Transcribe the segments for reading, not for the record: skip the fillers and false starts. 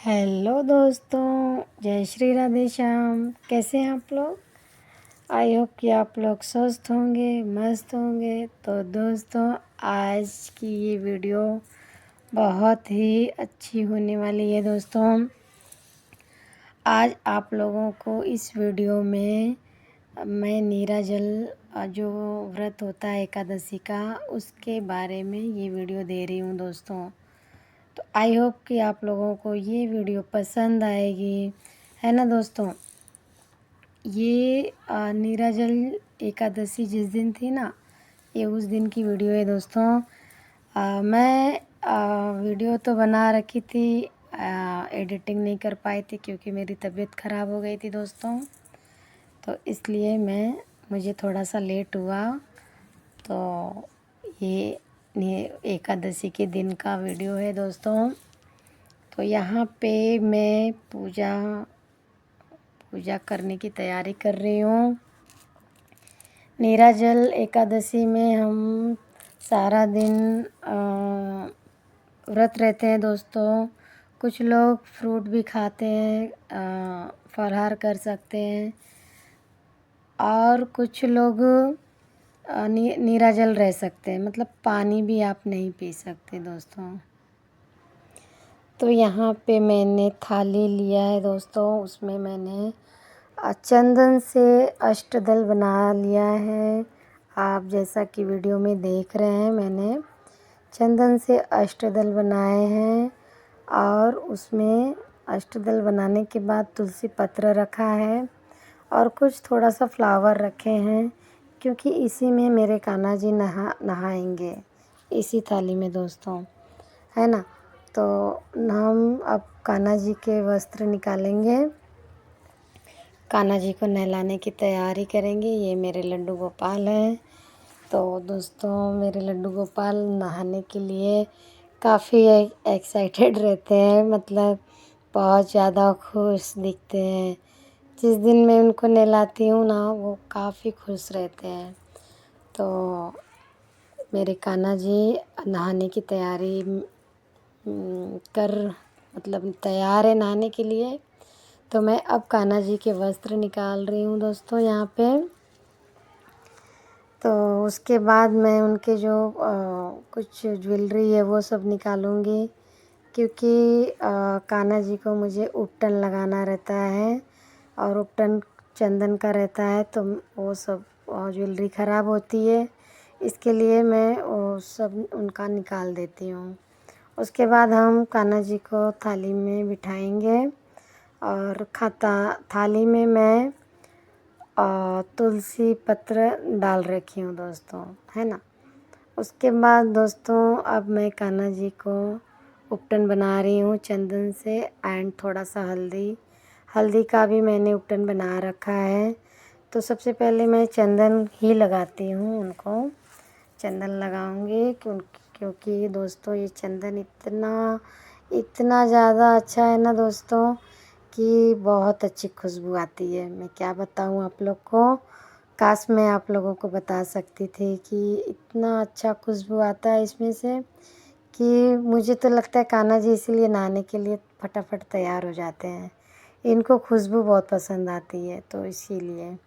Hello दोस्तों, जय श्री राधे श्याम। कैसे हैं आप लोग? आई होप कि आप लोग स्वस्थ होंगे, मस्त होंगे। तो दोस्तों, आज की ये वीडियो बहुत ही अच्छी होने वाली है। दोस्तों, आज आप लोगों को इस वीडियो में मैं नीराजल जो व्रत होता है एकादशी का, उसके बारे में ये वीडियो दे रही हूँ दोस्तों। तो आई होप कि आप लोगों को ये वीडियो पसंद आएगी, है ना दोस्तों। ये नीराजल एकादशी जिस दिन थी ना, ये उस दिन की वीडियो है दोस्तों। मैं वीडियो तो बना रखी थी, एडिटिंग नहीं कर पाई थी क्योंकि मेरी तबीयत ख़राब हो गई थी दोस्तों। तो इसलिए मुझे थोड़ा सा लेट हुआ। तो ये एकादशी के दिन का वीडियो है दोस्तों। तो यहाँ पे मैं पूजा करने की तैयारी कर रही हूँ। नीराजल एकादशी में हम सारा दिन व्रत रहते हैं दोस्तों। कुछ लोग फ्रूट भी खाते हैं, फलाहार कर सकते हैं, और कुछ लोग नीराजल रह सकते हैं, मतलब पानी भी आप नहीं पी सकते दोस्तों। तो यहाँ पे मैंने थाली लिया है दोस्तों, उसमें मैंने चंदन से अष्टदल बना लिया है। आप जैसा कि वीडियो में देख रहे हैं, मैंने चंदन से अष्टदल बनाए हैं, और उसमें अष्टदल बनाने के बाद तुलसी पत्र रखा है और कुछ थोड़ा सा फ्लावर रखे हैं, क्योंकि इसी में मेरे कान्हा जी नहाएंगे, इसी थाली में दोस्तों, है ना। तो हम अब कान्हा जी के वस्त्र निकालेंगे, कान्हा जी को नहलाने की तैयारी करेंगे। ये मेरे लड्डू गोपाल हैं। तो दोस्तों, मेरे लड्डू गोपाल नहाने के लिए काफ़ी एक्साइटेड रहते हैं, मतलब बहुत ज़्यादा खुश दिखते हैं। जिस दिन मैं उनको नहलाती हूँ ना, वो काफ़ी खुश रहते हैं। तो मेरे कान्हा जी नहाने की तैयारी मतलब तैयार है नहाने के लिए। तो मैं अब कान्हा जी के वस्त्र निकाल रही हूँ दोस्तों यहाँ पे। तो उसके बाद मैं उनके जो कुछ ज्वेलरी है वो सब निकालूंगी, क्योंकि कान्हा जी को मुझे उपटन लगाना रहता है, और उपटन चंदन का रहता है, तो वो सब ज्वेलरी ख़राब होती है, इसके लिए मैं वो सब उनका निकाल देती हूँ। उसके बाद हम कान्हा जी को थाली में बिठाएंगे, और थाली में मैं तुलसी पत्र डाल रखी हूँ दोस्तों, है ना। उसके बाद दोस्तों, अब मैं कान्हा जी को उपटन बना रही हूँ चंदन से, एंड थोड़ा सा हल्दी का भी मैंने उपटन बना रखा है। तो सबसे पहले मैं चंदन ही लगाती हूँ, उनको चंदन लगाऊंगी, क्योंकि दोस्तों ये चंदन इतना ज़्यादा अच्छा है ना दोस्तों, कि बहुत अच्छी खुशबू आती है। मैं क्या बताऊँ आप लोग को, काश मैं आप लोगों को बता सकती थी कि इतना अच्छा खुशबू आता है इसमें से, कि मुझे तो लगता है कान्हा जी इसीलिए नहाने के लिए फटाफट तैयार हो जाते हैं। इनको खुशबू बहुत पसंद आती है, तो इसीलिए,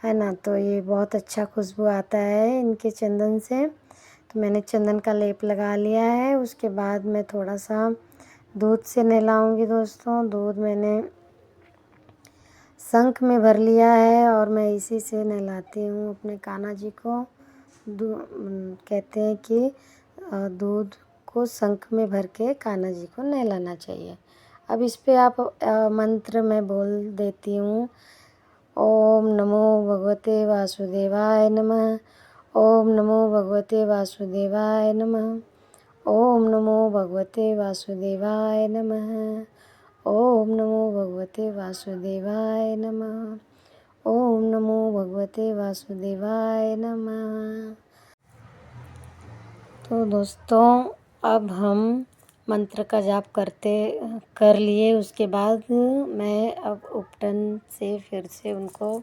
है ना। तो ये बहुत अच्छा खुशबू आता है इनके चंदन से। तो मैंने चंदन का लेप लगा लिया है। उसके बाद मैं थोड़ा सा दूध से नहलाऊंगी दोस्तों। दूध मैंने शंख में भर लिया है, और मैं इसी से नहलाती हूँ अपने कान्हा जी को। कहते हैं कि दूध को शंख में भर के कान्हा जी को नहलाना चाहिए। अब इस पे आप मंत्र मैं बोल देती हूँ। ओम नमो भगवते वासुदेवाय नमः। ओम नमो भगवते वासुदेवाय नमः। ओम नमो भगवते वासुदेवाय नमः। ओम नमो भगवते वासुदेवाय नमः। ओम नमो भगवते वासुदेवाय नमः। तो दोस्तों, अब हम मंत्र का जाप कर लिए। उसके बाद मैं अब उपटन से फिर से उनको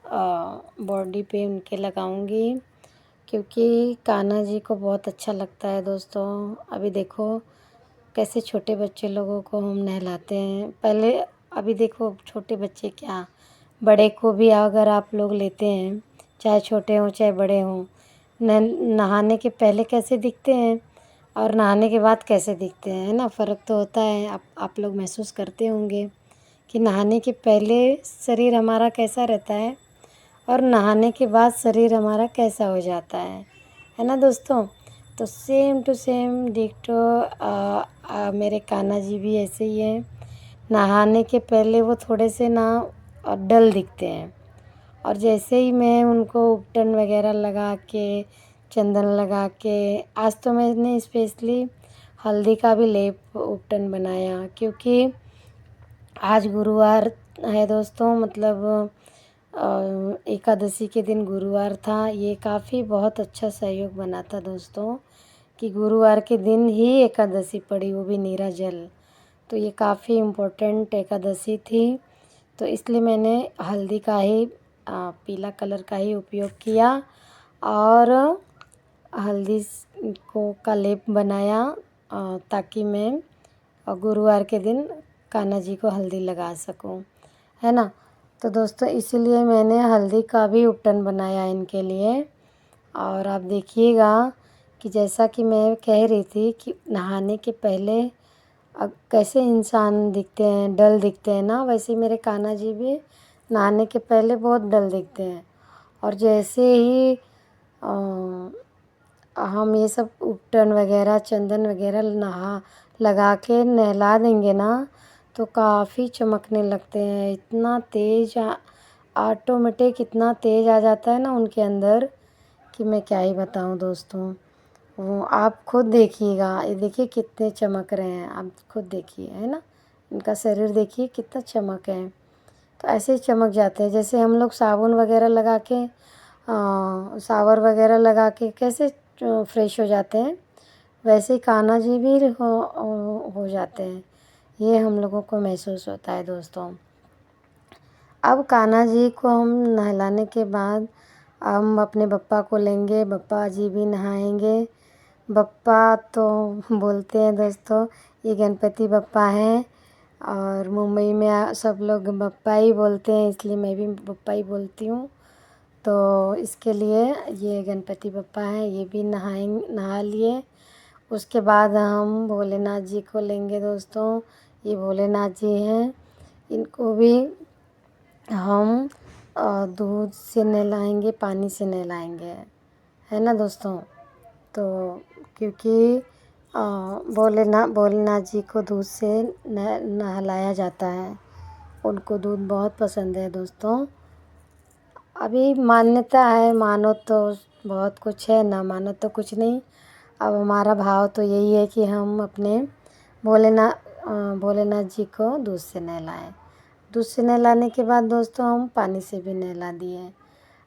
बॉडी पे उनके लगाऊंगी, क्योंकि कान्हा जी को बहुत अच्छा लगता है दोस्तों। अभी देखो, कैसे छोटे बच्चे लोगों को हम नहलाते हैं। पहले अभी देखो छोटे बच्चे क्या, बड़े को भी अगर आप लोग लेते हैं, चाहे छोटे हों चाहे बड़े हों, नहाने के पहले कैसे दिखते हैं और नहाने के बाद कैसे दिखते हैं, है ना। फ़र्क तो होता है। आप लोग महसूस करते होंगे कि नहाने के पहले शरीर हमारा कैसा रहता है और नहाने के बाद शरीर हमारा कैसा हो जाता है ना दोस्तों। तो सेम टू सेम डिट्टो मेरे कान्हा जी भी ऐसे ही हैं। नहाने के पहले वो थोड़े से ना डल दिखते हैं, और जैसे ही मैं उनको उपटन वगैरह लगा के, चंदन लगा के, आज तो मैंने स्पेशली हल्दी का भी लेप उपटन बनाया, क्योंकि आज गुरुवार है दोस्तों, मतलब एकादशी के दिन गुरुवार था। ये काफ़ी बहुत अच्छा सहयोग बना था दोस्तों कि गुरुवार के दिन ही एकादशी पड़ी, वो भी नीराजल। तो ये काफ़ी इम्पोर्टेंट एकादशी थी, तो इसलिए मैंने हल्दी का ही पीला कलर का ही उपयोग किया और हल्दी को का लेप बनाया, ताकि मैं गुरुवार के दिन कान्हा जी को हल्दी लगा सकूं, है ना। तो दोस्तों इसीलिए मैंने हल्दी का भी उपटन बनाया इनके लिए। और आप देखिएगा कि जैसा कि मैं कह रही थी कि नहाने के पहले अब कैसे इंसान दिखते हैं, डल दिखते हैं ना, वैसे मेरे कान्हा जी भी नहाने के पहले बहुत डल दिखते हैं। और जैसे ही हम ये सब उपटन वगैरह, चंदन वगैरह लगा के नहला देंगे ना, तो काफ़ी चमकने लगते हैं। इतना तेज़ ऑटोमेटिक इतना तेज़ आ जाता है ना उनके अंदर कि मैं क्या ही बताऊं दोस्तों। वो आप खुद देखिएगा, ये देखिए कितने चमक रहे हैं, आप खुद देखिए, है ना। इनका शरीर देखिए कितना चमक है। तो ऐसे ही चमक जाते हैं, जैसे हम लोग साबुन वगैरह लगा के, शावर वगैरह लगा के कैसे फ्रेश हो जाते हैं, वैसे ही कान्हा जी भी हो जाते हैं। ये हम लोगों को महसूस होता है दोस्तों। अब कान्हा जी को हम नहलाने के बाद हम अपने बप्पा को लेंगे, बप्पा जी भी नहाएंगे। बप्पा तो बोलते हैं दोस्तों, ये गणपति बप्पा हैं, और मुंबई में सब लोग बप्पा ही बोलते हैं, इसलिए मैं भी बप्पा ही बोलती हूँ। तो इसके लिए ये गणपति बप्पा हैं, ये भी नहा लिए। उसके बाद हम भोलेनाथ जी को लेंगे दोस्तों। ये भोलेनाथ जी हैं, इनको भी हम दूध से नहलाएंगे, पानी से नहलाएंगे, है ना दोस्तों। तो क्योंकि भोलेनाथ जी को दूध से नहलाया जाता है, उनको दूध बहुत पसंद है दोस्तों। अभी मान्यता है, मानो तो बहुत कुछ है, ना मानो तो कुछ नहीं। अब हमारा भाव तो यही है कि हम अपने भोलेनाथ जी को दूध से नहलाएं। दूध से नहलाने के बाद दोस्तों हम पानी से भी नहला दिए,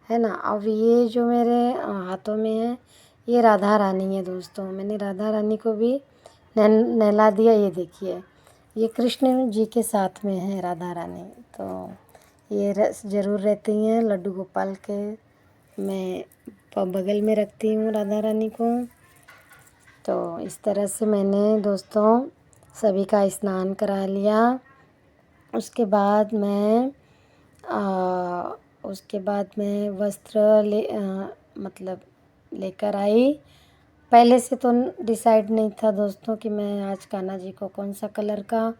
है ना। अब ये जो मेरे हाथों में है, ये राधा रानी है दोस्तों। मैंने राधा रानी को भी नहला दिया। ये देखिए, ये कृष्ण जी के साथ में है राधा रानी, तो ये ज़रूर रहती हैं लड्डू गोपाल के। मैं बगल में रखती हूँ राधा रानी को। तो इस तरह से मैंने दोस्तों सभी का स्नान करा लिया। उसके बाद मैं वस्त्र मतलब लेकर आई। पहले से तो डिसाइड नहीं था दोस्तों कि मैं आज कान्हा जी को कौन सा कलर का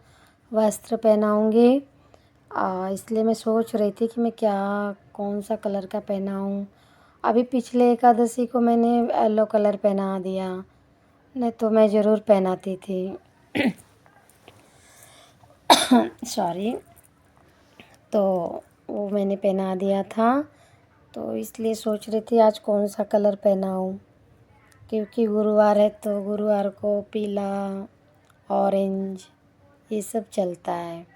वस्त्र पहनाऊँगी। इसलिए मैं सोच रही थी कि मैं कौन सा कलर का पहनाऊँ। अभी पिछले एकादशी को मैंने येलो कलर पहना दिया, नहीं तो मैं ज़रूर पहनाती थी। सॉरी। तो वो मैंने पहना दिया था, तो इसलिए सोच रही थी आज कौन सा कलर पहनाऊँ, क्योंकि गुरुवार है तो गुरुवार को पीला, ऑरेंज ये सब चलता है।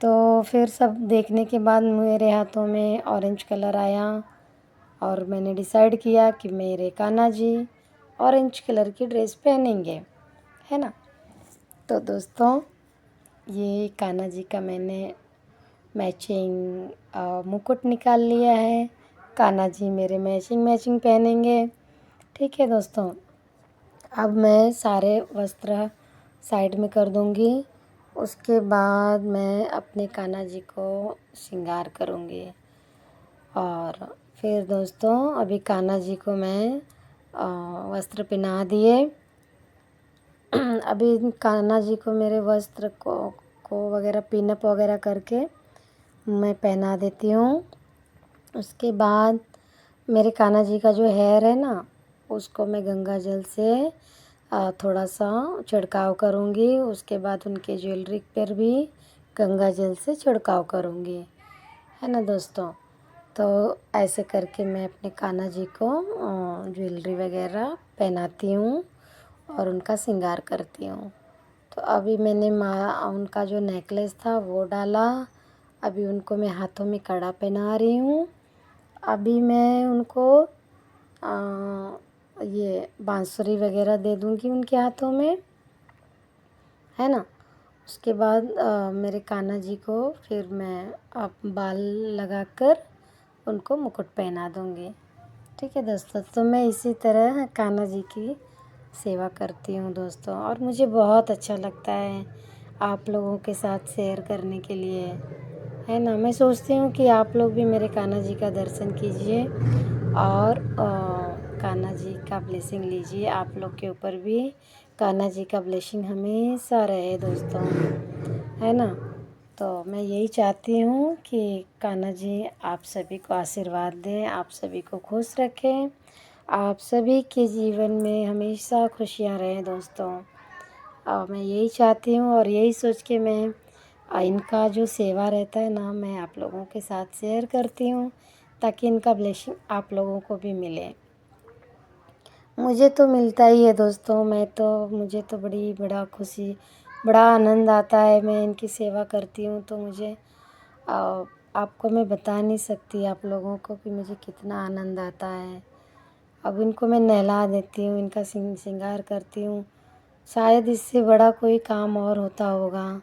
तो फिर सब देखने के बाद मेरे हाथों में ऑरेंज कलर आया, और मैंने डिसाइड किया कि मेरे कान्हा जी ऑरेंज कलर की ड्रेस पहनेंगे, है ना। तो दोस्तों ये कान्हा जी का मैंने मैचिंग मुकुट निकाल लिया है। कान्हा जी मेरे मैचिंग पहनेंगे, ठीक है दोस्तों। अब मैं सारे वस्त्र साइड में कर दूँगी। उसके बाद मैं अपने कान्हा जी को श्रृंगार करूँगी। और फिर दोस्तों अभी कान्हा जी को मैं वस्त्र पहना दिए। अभी कान्हा जी को मेरे वस्त्र को वगैरह पिनअप वगैरह करके मैं पहना देती हूँ। उसके बाद मेरे कान्हा जी का जो हेयर है ना, उसको मैं गंगा जल से थोड़ा सा छिड़काव करूँगी। उसके बाद उनके ज्वेलरी पर भी गंगा जल से छिड़काव करूँगी, है ना दोस्तों। तो ऐसे करके मैं अपने कान्हा जी को ज्वेलरी वगैरह पहनाती हूँ और उनका श्रृंगार करती हूँ। तो अभी मैंने उनका जो नेकलेस था वो डाला। अभी उनको मैं हाथों में कड़ा पहना रही हूँ। अभी मैं उनको ये बांसुरी वगैरह दे दूँगी उनके हाथों में, है ना। उसके बाद मेरे कान्हा जी को फिर मैं बाल लगाकर उनको मुकुट पहना दूँगी। ठीक है दोस्तों, तो मैं इसी तरह कान्हा जी की सेवा करती हूँ दोस्तों, और मुझे बहुत अच्छा लगता है आप लोगों के साथ शेयर करने के लिए, है ना। मैं सोचती हूँ कि आप लोग भी मेरे कान्हा जी का दर्शन कीजिए और कान्हा जी का ब्लेसिंग लीजिए। आप लोग के ऊपर भी कान्हा जी का ब्लेसिंग हमेशा रहे दोस्तों, है ना। तो मैं यही चाहती हूँ कि कान्हा जी आप सभी को आशीर्वाद दें, आप सभी को खुश रखें, आप सभी के जीवन में हमेशा खुशियाँ रहें दोस्तों। और मैं यही चाहती हूँ और यही सोच के मैं इनका जो सेवा रहता है ना, मैं आप लोगों के साथ शेयर करती हूँ ताकि इनका ब्लेसिंग आप लोगों को भी मिले। मुझे तो मिलता ही है दोस्तों। मुझे तो बड़ा खुशी, बड़ा आनंद आता है। मैं इनकी सेवा करती हूँ तो मुझे आपको मैं बता नहीं सकती आप लोगों को कि मुझे कितना आनंद आता है। अब इनको मैं नहला देती हूँ, इनका श्रृंगार करती हूँ। शायद इससे बड़ा कोई काम और होता होगा,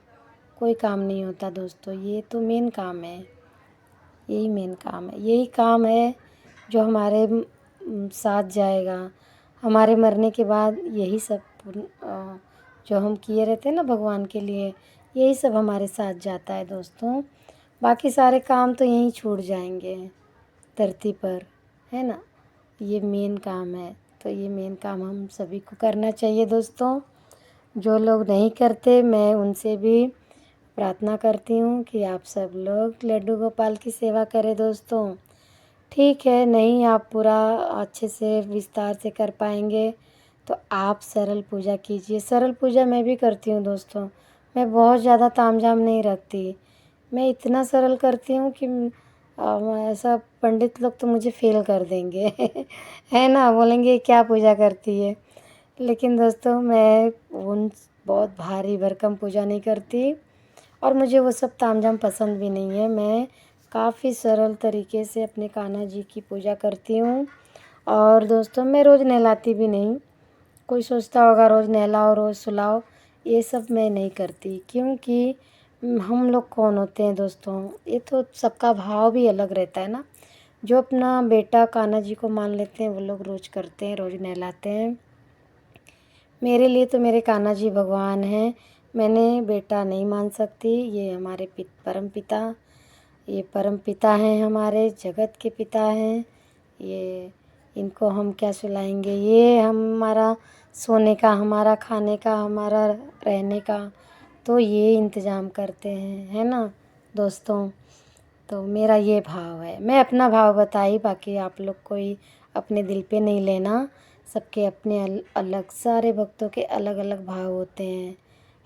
कोई काम नहीं होता दोस्तों। ये तो मेन काम है, यही मेन काम है, यही काम है जो हमारे साथ जाएगा। हमारे मरने के बाद यही सब जो हम किए रहते हैं ना भगवान के लिए, यही सब हमारे साथ जाता है दोस्तों। बाकी सारे काम तो यहीं छूट जाएंगे धरती पर, है ना। ये मेन काम है, तो ये मेन काम हम सभी को करना चाहिए दोस्तों। जो लोग नहीं करते मैं उनसे भी प्रार्थना करती हूँ कि आप सब लोग लड्डू गोपाल की सेवा करें दोस्तों। ठीक है, नहीं आप पूरा अच्छे से विस्तार से कर पाएंगे तो आप सरल पूजा कीजिए। सरल पूजा मैं भी करती हूँ दोस्तों। मैं बहुत ज़्यादा तामझाम नहीं रखती, मैं इतना सरल करती हूँ कि ऐसा पंडित लोग तो मुझे फेल कर देंगे है ना, बोलेंगे क्या पूजा करती है। लेकिन दोस्तों मैं उन बहुत भारी भरकम पूजा नहीं करती और मुझे वो सब तामझाम पसंद भी नहीं है। मैं काफ़ी सरल तरीके से अपने कान्हा जी की पूजा करती हूँ। और दोस्तों मैं रोज़ नहलाती भी नहीं। कोई सोचता होगा रोज़ नहलाओ रोज़ सुलाओ, ये सब मैं नहीं करती, क्योंकि हम लोग कौन होते हैं दोस्तों। ये तो सबका भाव भी अलग रहता है ना। जो अपना बेटा कान्हा जी को मान लेते हैं वो लोग रोज़ करते हैं, रोज़ नहलाते हैं। मेरे लिए तो मेरे कान्हा जी भगवान हैं। मैंने बेटा नहीं मान सकती। ये हमारे परम पिता, ये परम पिता हैं, हमारे जगत के पिता हैं। ये इनको हम क्या सुलाएंगे। ये हमारा सोने का, हमारा खाने का, हमारा रहने का तो ये इंतज़ाम करते हैं, है ना दोस्तों। तो मेरा ये भाव है, मैं अपना भाव बताई, बाकी आप लोग कोई अपने दिल पे नहीं लेना। सबके अपने अलग, सारे भक्तों के अलग अलग भाव होते हैं,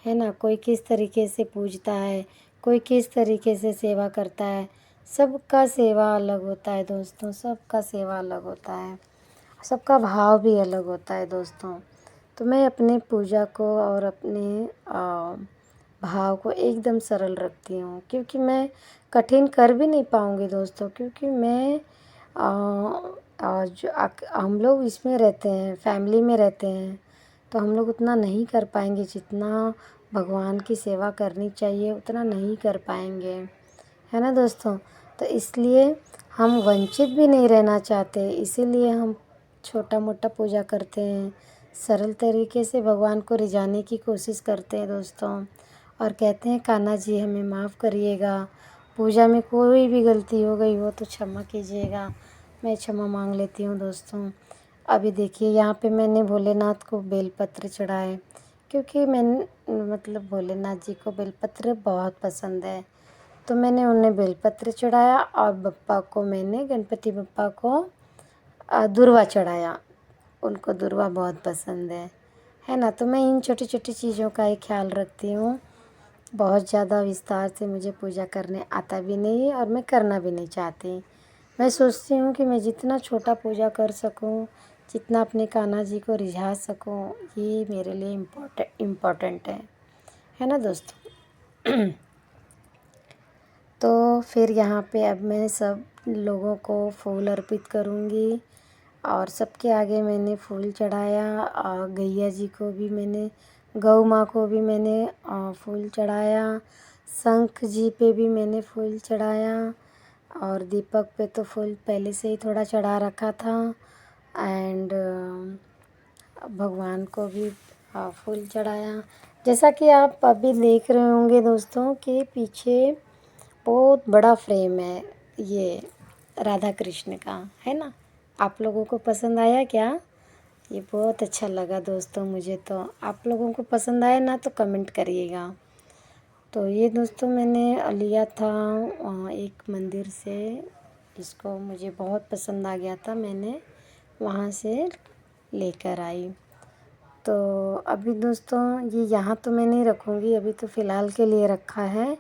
है ना। कोई किस तरीके से पूजता है, कोई किस तरीके से सेवा करता है। सबका सेवा अलग होता है दोस्तों, सबका सेवा अलग होता है, सबका भाव भी अलग होता है दोस्तों। तो मैं अपने पूजा को और अपने भाव को एकदम सरल रखती हूँ, क्योंकि मैं कठिन कर भी नहीं पाऊँगी दोस्तों। क्योंकि मैं हम लोग इसमें रहते हैं, फैमिली में रहते हैं, तो हम लोग उतना नहीं कर पाएंगे जितना भगवान की सेवा करनी चाहिए, उतना नहीं कर पाएंगे, है ना दोस्तों। तो इसलिए हम वंचित भी नहीं रहना चाहते, इसीलिए हम छोटा मोटा पूजा करते हैं, सरल तरीके से भगवान को रिझाने की कोशिश करते हैं दोस्तों, और कहते हैं कान्हा जी हमें माफ़ करिएगा, पूजा में कोई भी गलती हो गई हो तो क्षमा कीजिएगा। मैं क्षमा मांग लेती हूँ दोस्तों। अभी देखिए यहाँ पे मैंने भोलेनाथ को बेलपत्र चढ़ाए, क्योंकि मतलब भोलेनाथ जी को बेलपत्र बहुत पसंद है, तो मैंने उन्हें बेलपत्र चढ़ाया और बप्पा को मैंने गणपति बप्पा को दुर्वा चढ़ाया। उनको दुर्वा बहुत पसंद है ना। तो मैं इन छोटी छोटी चीज़ों का ही ख्याल रखती हूँ। बहुत ज़्यादा विस्तार से मुझे पूजा करने आता भी नहीं है और मैं करना भी नहीं चाहती। मैं सोचती हूँ कि मैं जितना छोटा पूजा कर सकूँ, जितना अपने कान्हा जी को रिझा सकूँ, ये मेरे लिए इम्पोर्टेंट है ना दोस्तों। तो फिर यहाँ पे अब मैं सब लोगों को फूल अर्पित करूँगी, और सबके आगे मैंने फूल चढ़ाया, और गैया जी को भी मैंने, गौ माँ को भी मैंने फूल चढ़ाया, शंख जी पे भी मैंने फूल चढ़ाया, और दीपक पे तो फूल पहले से ही थोड़ा चढ़ा रखा था, एंड भगवान को भी फूल चढ़ाया। जैसा कि आप अभी देख रहे होंगे दोस्तों कि पीछे बहुत बड़ा फ्रेम है ये राधा कृष्ण का, है ना। आप लोगों को पसंद आया क्या? ये बहुत अच्छा लगा दोस्तों मुझे। तो आप लोगों को पसंद आया ना तो कमेंट करिएगा। तो ये दोस्तों मैंने लिया था एक मंदिर से, इसको मुझे बहुत पसंद आ गया था, मैंने वहाँ से लेकर आई। तो अभी दोस्तों ये यहाँ तो मैं नहीं रखूँगी, अभी तो फ़िलहाल के लिए रखा है,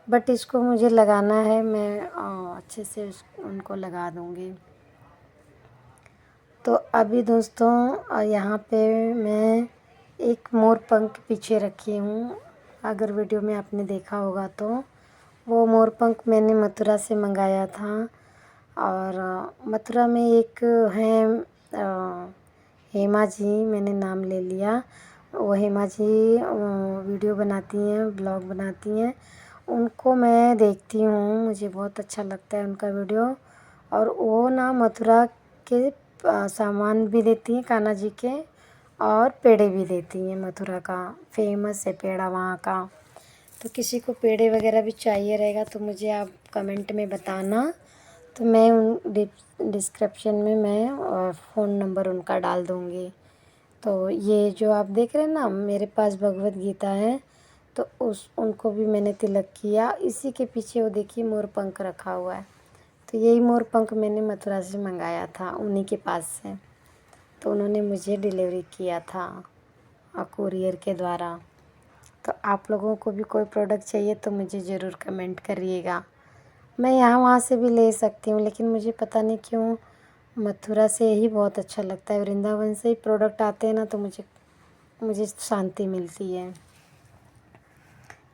बट इसको मुझे लगाना है, मैं अच्छे से उनको लगा दूँगी। तो अभी दोस्तों यहाँ पे मैं एक मोर पंख पीछे रखी हूँ। अगर वीडियो में आपने देखा होगा तो वो मोर पंख मैंने मथुरा से मंगाया था। और मथुरा में एक हैं हेमा जी, मैंने नाम ले लिया, वो हेमा जी वीडियो बनाती हैं, ब्लॉग बनाती हैं, उनको मैं देखती हूँ, मुझे बहुत अच्छा लगता है उनका वीडियो। और वो ना मथुरा के सामान भी देती हैं कान्हा जी के, और पेड़े भी देती हैं। मथुरा का फेमस है पेड़ा वहाँ का। तो किसी को पेड़े वगैरह भी चाहिए रहेगा तो मुझे आप कमेंट में बताना, तो मैं उन डिस्क्रिप्शन में मैं फ़ोन नंबर उनका डाल दूँगी। तो ये जो आप देख रहे हैं ना, मेरे पास भगवत गीता है, तो उनको भी मैंने तिलक किया। इसी के पीछे वो देखिए मोर पंख रखा हुआ है, तो यही मोर पंख मैंने मथुरा से मंगाया था उन्हीं के पास से। तो उन्होंने मुझे डिलीवरी किया था कुरियर के द्वारा। तो आप लोगों को भी कोई प्रोडक्ट चाहिए तो मुझे ज़रूर कमेंट करिएगा। मैं यहाँ वहाँ से भी ले सकती हूँ, लेकिन मुझे पता नहीं क्यों मथुरा से ही बहुत अच्छा लगता है। वृंदावन से ही प्रोडक्ट आते हैं ना, तो मुझे शांति मिलती है।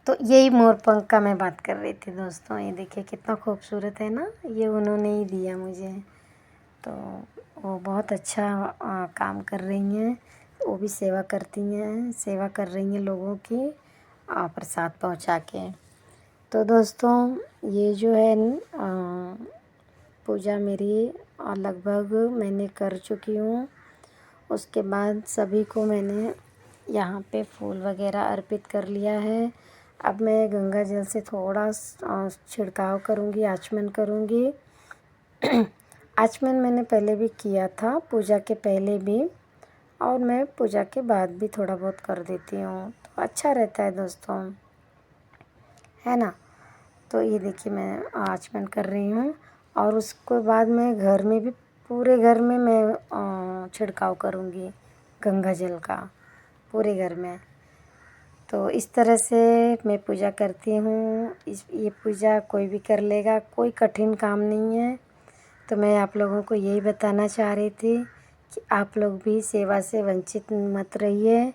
तो यही मोर पंख का मैं बात कर रही थी दोस्तों। ये देखिए कितना खूबसूरत है ना, ये उन्होंने ही दिया मुझे। तो वो बहुत अच्छा काम कर रही हैं, वो भी सेवा करती हैं, सेवा कर रही हैं लोगों की प्रसाद पहुंचा के। तो दोस्तों ये जो है पूजा मेरी लगभग मैंने कर चुकी हूँ। उसके बाद सभी को मैंने यहाँ पे फूल वगैरह अर्पित कर लिया है। अब मैं गंगा जल से थोड़ा छिड़काव करूँगी, आचमन करूँगी। आचमन मैंने पहले भी किया था, पूजा के पहले भी, और मैं पूजा के बाद भी थोड़ा बहुत कर देती हूँ, तो अच्छा रहता है दोस्तों, है ना। तो ये देखिए मैं आचमन कर रही हूँ, और उसके बाद मैं घर में भी, पूरे घर में मैं छिड़काव करूँगी गंगा जल का, पूरे घर में। तो इस तरह से मैं पूजा करती हूँ। ये पूजा कोई भी कर लेगा, कोई कठिन काम नहीं है। तो मैं आप लोगों को यही बताना चाह रही थी कि आप लोग भी सेवा से वंचित मत रहिए।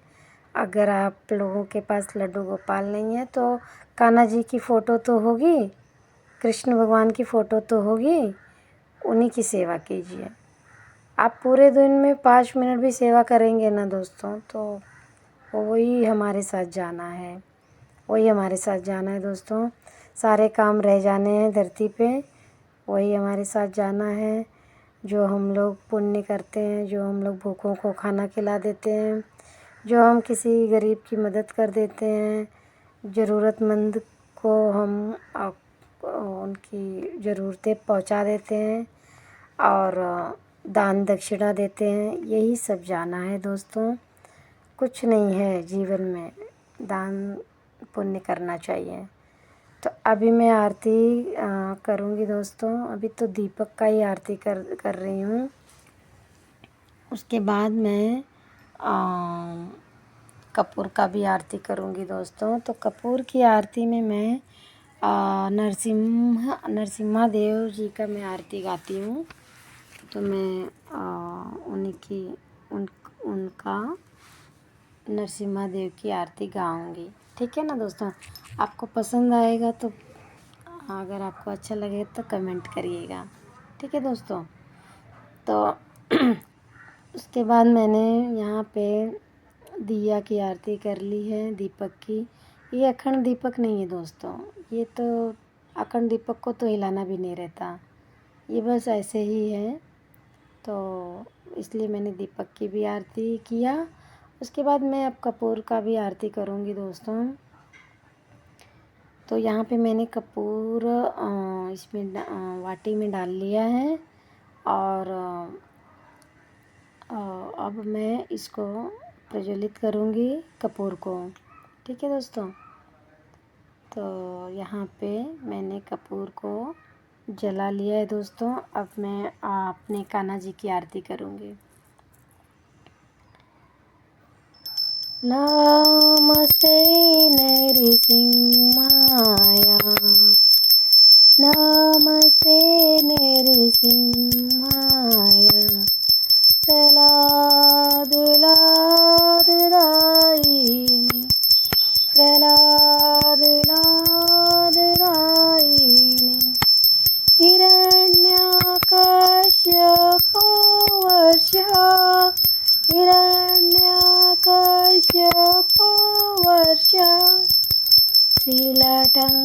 अगर आप लोगों के पास लड्डू गोपाल नहीं है तो कान्हा जी की फ़ोटो तो होगी, कृष्ण भगवान की फ़ोटो तो होगी, उन्हीं की सेवा कीजिए। आप पूरे दिन में 5 मिनट भी सेवा करेंगे ना दोस्तों, तो वही हमारे साथ जाना है, वही हमारे साथ जाना है दोस्तों। सारे काम रह जाने हैं धरती पे, वही हमारे साथ जाना है। जो हम लोग पुण्य करते हैं, जो हम लोग भूखों को खाना खिला देते हैं, जो हम किसी गरीब की मदद कर देते हैं, ज़रूरतमंद को हम उनकी ज़रूरतें पहुंचा देते हैं और दान दक्षिणा देते हैं, यही सब जाना है दोस्तों। कुछ नहीं है जीवन में, दान पुण्य करना चाहिए। तो अभी मैं आरती करूँगी दोस्तों। अभी तो दीपक का ही आरती कर रही हूँ। उसके बाद मैं कपूर का भी आरती करूँगी दोस्तों। तो कपूर की आरती में मैं नरसिम्हा देव जी का मैं आरती गाती हूँ। तो मैं उनका नरसिम्हा देव की आरती गाऊंगी। ठीक है ना दोस्तों। आपको पसंद आएगा तो अगर आपको अच्छा लगे तो कमेंट करिएगा। ठीक है दोस्तों। तो उसके बाद मैंने यहाँ पे दिया की आरती कर ली है, दीपक की। ये अखंड दीपक नहीं है दोस्तों, ये तो अखंड दीपक को तो हिलाना भी नहीं रहता, ये बस ऐसे ही है। तो इसलिए मैंने दीपक की भी आरती किया। उसके बाद मैं अब कपूर का भी आरती करूँगी दोस्तों। तो यहाँ पे मैंने कपूर इसमें वाटी में डाल लिया है और अब मैं इसको प्रज्वलित करूँगी कपूर को। ठीक है दोस्तों। तो यहाँ पे मैंने कपूर को जला लिया है दोस्तों। अब मैं अपने कान्हा जी की आरती करूँगी। नमस्ते नरसिम्हाय, नमस्ते नरसिम्हाय, प्रह्लाददायिने, प्रह्लाददायिने, हिरण्यकश्यपवर्षः, हिरण्यकश्यपवर्षः, शीलटङ्कानखालये,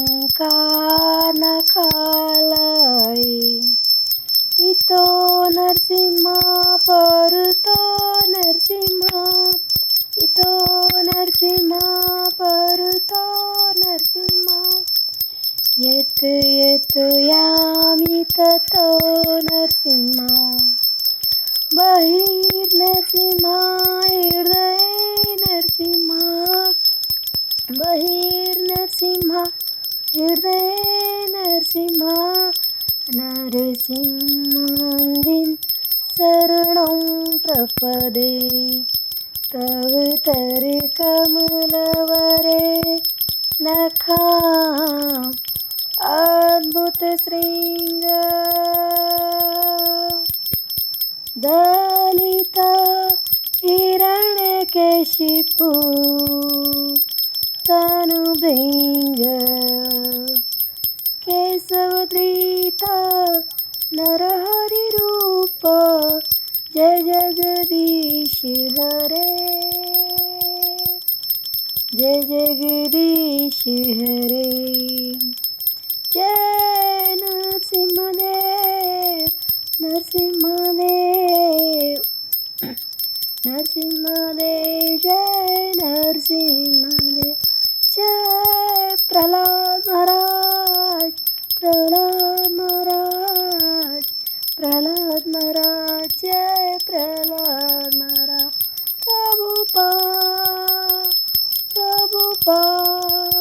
इतो नरसिंहा परुतो नरसिंहा, इतो नरसिंहा परुतो नरसिंहा, यत् यत् यामि ततो नरसिंहा, बहिर्नरसिंहा हृदये नरसिंहा, बहिर्नरसिंहा हृदये नरसिंहा, नरसिंहान्दिं शरणं प्रपदे, तव तरकमलवरे नखाम् अद्भुतशृङ्ग दलिता हिरण्यकशिपु तनुभृङ्ग केशवधृता नरहरिरूप, जय जगदीश हरे, जय जगदीश हरे, जय नरसिंहदेव, नरसिंहदेव, नरसिंहदेव, जय नरसिंहदेव, जय प्रह्लाद महाराज, प्रह्लाद महाराज, प्रह्लाद महाराज, जय प्रह्लाद महाराज, प्रभुपाद, प्रभुपाद,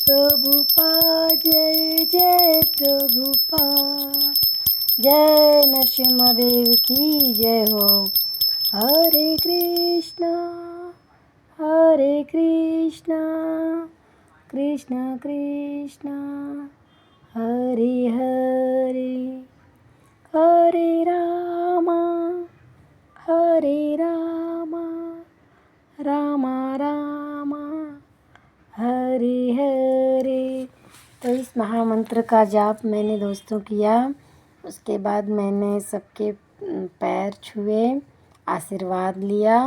प्रभुपाद, जय जय प्रभुपाद, जय नरसिम्हादेव की जय हो। हरे कृष्णा, हरे कृष्णा, कृष्ण कृष्ण हरे हरे, हरे रामा, हरे रामा, रामा रामा हरे हरे। तो इस महामंत्र का जाप मैंने दोस्तों किया। उसके बाद मैंने सबके पैर छुए, आशीर्वाद लिया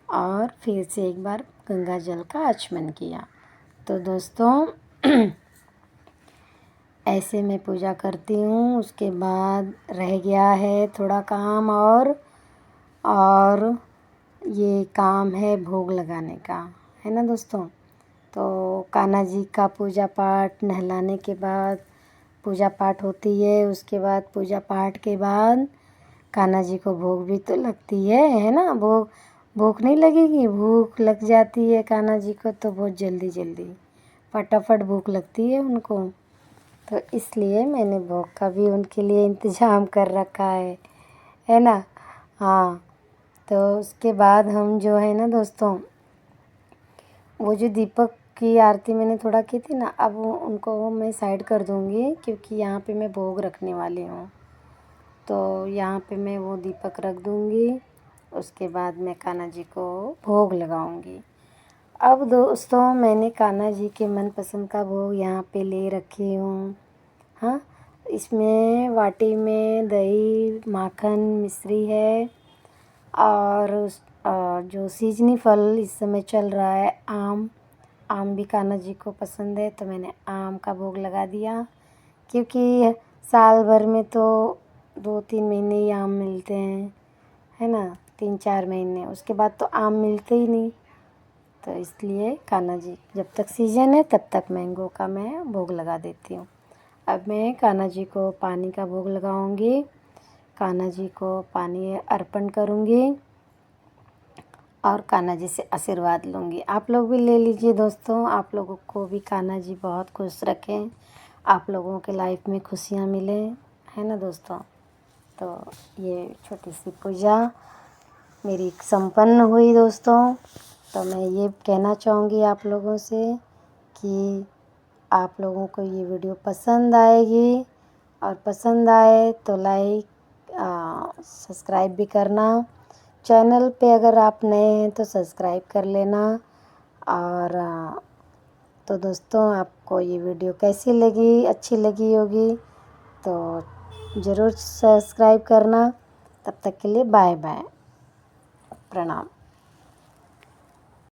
और फिर से एक बार गंगा जल का आचमन किया। तो दोस्तों ऐसे मैं पूजा करती हूँ। उसके बाद रह गया है थोड़ा काम और ये काम है भोग लगाने का, है ना दोस्तों। तो कान्हा जी का पूजा पाठ नहलाने के बाद पूजा पाठ होती है। उसके बाद पूजा पाठ के बाद कान्हा जी को भोग भी तो लगती है ना। भूख नहीं लगेगी? भूख लग जाती है कान्हा जी को तो बहुत जल्दी फटाफट भूख लगती है उनको। तो इसलिए मैंने भोग का भी उनके लिए इंतज़ाम कर रखा है ना। हाँ, तो उसके बाद हम जो है ना दोस्तों, वो जो दीपक की आरती मैंने थोड़ा की थी ना, अब उनको मैं साइड कर दूँगी क्योंकि यहाँ पे मैं भोग रखने वाली हूँ। तो यहाँ पे मैं वो दीपक रख दूँगी। उसके बाद मैं कान्हा जी को भोग लगाऊँगी। अब दोस्तों मैंने कान्हा जी के मनपसंद का भोग यहाँ पे ले रखी हूँ। हाँ, इसमें वाटी में दही, माखन, मिश्री है और जो सीजनी फल इस समय चल रहा है आम भी कान्हा जी को पसंद है तो मैंने आम का भोग लगा दिया। क्योंकि साल भर में तो 2-3 महीने ही आम मिलते हैं, है ना। 3-4 महीने, उसके बाद तो आम मिलते ही नहीं। तो इसलिए कान्हा जी जब तक सीजन है तब तक मैंगो का मैं भोग लगा देती हूँ। अब मैं कान्हा जी को पानी का भोग लगाऊंगी। कान्हा जी को पानी अर्पण करूंगी और कान्हा जी से आशीर्वाद लूँगी। आप लोग भी ले लीजिए दोस्तों। आप लोगों को भी कान्हा जी बहुत खुश रखें, आप लोगों के लाइफ में खुशियाँ मिलें, है ना दोस्तों। तो ये छोटी सी पूजा मेरी संपन्न हुई दोस्तों। तो मैं ये कहना चाहूँगी आप लोगों से कि आप लोगों को ये वीडियो पसंद आएगी और पसंद आए तो लाइक सब्सक्राइब भी करना। चैनल पे अगर आप नए हैं तो सब्सक्राइब कर लेना। और तो दोस्तों आपको ये वीडियो कैसी लगी, अच्छी लगी होगी तो ज़रूर सब्सक्राइब करना। तब तक के लिए बाय बाय, प्रणाम।